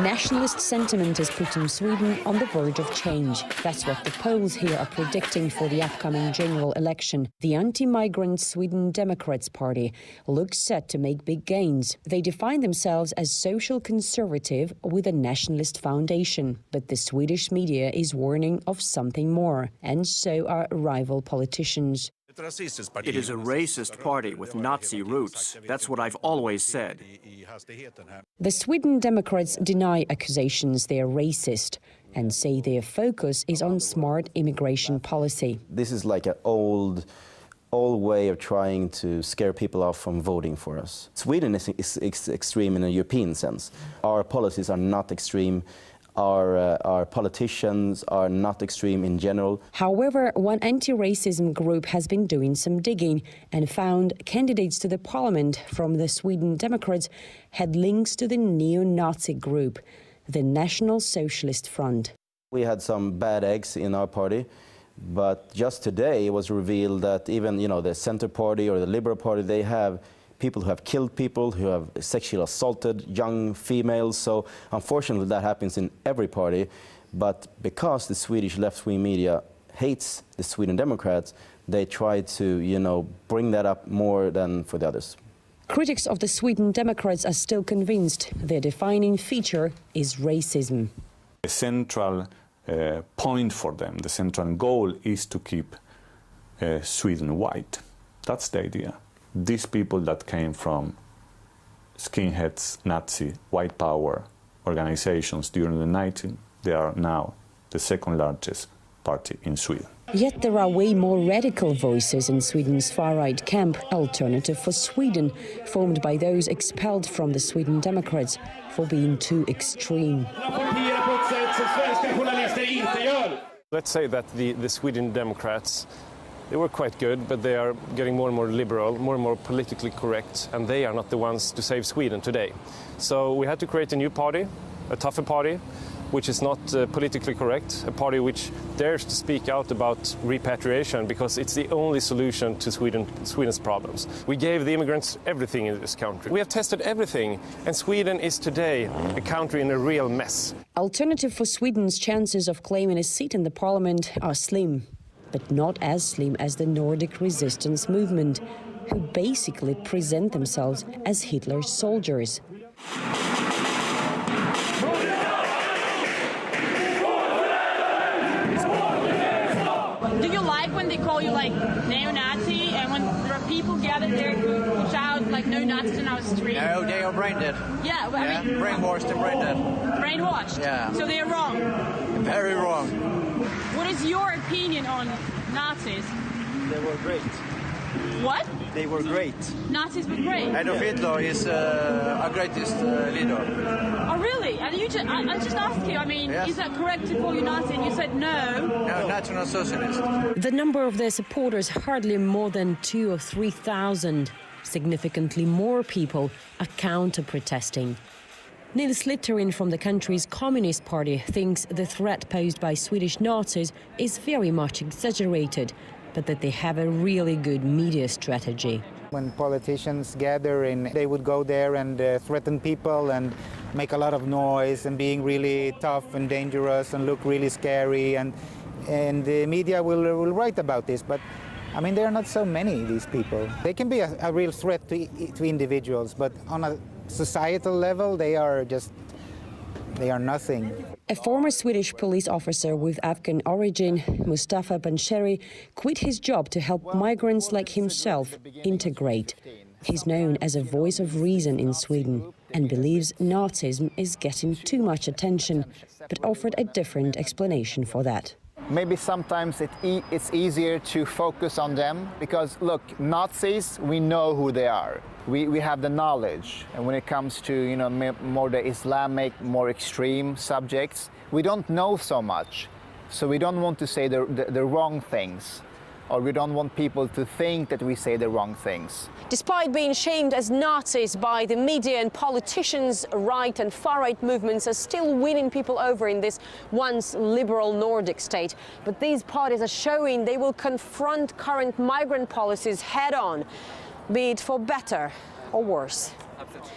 Nationalist sentiment is putting Sweden on the verge of change. That's what the polls here are predicting for the upcoming general election. The anti-migrant Sweden Democrats Party looks set to make big gains. They define themselves as social conservative with a nationalist foundation. But the Swedish media is warning of something more, and so are rival politicians. It is a racist party with Nazi roots. That's what I've always said. The Sweden Democrats deny accusations they are racist and say their focus is on smart immigration policy. This is like an old way of trying to scare people off from voting for us. Sweden is extreme in a European sense. Our policies are not extreme. Our politicians are not extreme in general. However, one anti-racism group has been doing some digging and found candidates to the parliament from the Sweden Democrats had links to the neo-Nazi group, the National Socialist Front. We had some bad eggs in our party, but just today it was revealed that even, the Center Party or the Liberal Party, they have people who have killed people, who have sexually assaulted young females. So unfortunately that happens in every party. But because the Swedish left-wing media hates the Sweden Democrats, they try to, bring that up more than for the others. Critics of the Sweden Democrats are still convinced their defining feature is racism. The central point for them, the central goal is to keep Sweden white. That's the idea. These people that came from skinheads, Nazi, white power organizations during the 19th, they are now the second largest party in Sweden. Yet there are way more radical voices in Sweden's far-right camp, Alternative for Sweden, formed by those expelled from the Sweden Democrats for being too extreme. Let's say that the Sweden Democrats, they were quite good, but they are getting more and more liberal, more and more politically correct, and they are not the ones to save Sweden today. So we had to create a new party, a tougher party, which is not politically correct, a party which dares to speak out about repatriation because it's the only solution to Sweden's problems. We gave the immigrants everything in this country. We have tested everything, and Sweden is today a country in a real mess. Alternative for Sweden's chances of claiming a seat in the parliament are slim, but not as slim as the Nordic resistance movement, who basically present themselves as Hitler's soldiers. Do you like when they call you like neo-Nazi and when there are people gathered there who shout like no Nazis in our street? No, they are brain dead. Yeah, well, I mean, brainwashed and brain dead. Brainwashed? Yeah. So they're wrong? Very wrong. What is your opinion on Nazis? They were great. What? They were great. Nazis were great? Adolf Hitler is our greatest leader. Oh, really? And you just, I just asked you, I mean, Yes. Is that correct to call you Nazi? And you said no. No, National Socialist. The number of their supporters hardly more than 2,000 or 3,000. Significantly more people are counter-protesting. Nils Littorin from the country's Communist Party thinks the threat posed by Swedish Nazis is very much exaggerated, but that they have a really good media strategy. When politicians gather and they would go there and threaten people and make a lot of noise and being really tough and dangerous and look really scary, and the media will write about this, but I mean there are not so many, these people. They can be a real threat to individuals, but on a societal level they are nothing. A former Swedish police officer with Afghan origin, Mustafa Bansheri, quit his job to help migrants like himself integrate. He's known as a voice of reason in Sweden and believes Nazism is getting too much attention, but offered a different explanation for that. Maybe sometimes it's easier to focus on them because, look, Nazis, we know who they are. We have the knowledge. And when it comes to, more the Islamic, more extreme subjects, we don't know so much. So we don't want to say the wrong things, or we don't want people to think that we say the wrong things. Despite being shamed as Nazis by the media and politicians, right and far-right movements are still winning people over in this once liberal Nordic state. But these parties are showing they will confront current migrant policies head-on, be it for better or worse. Absolutely.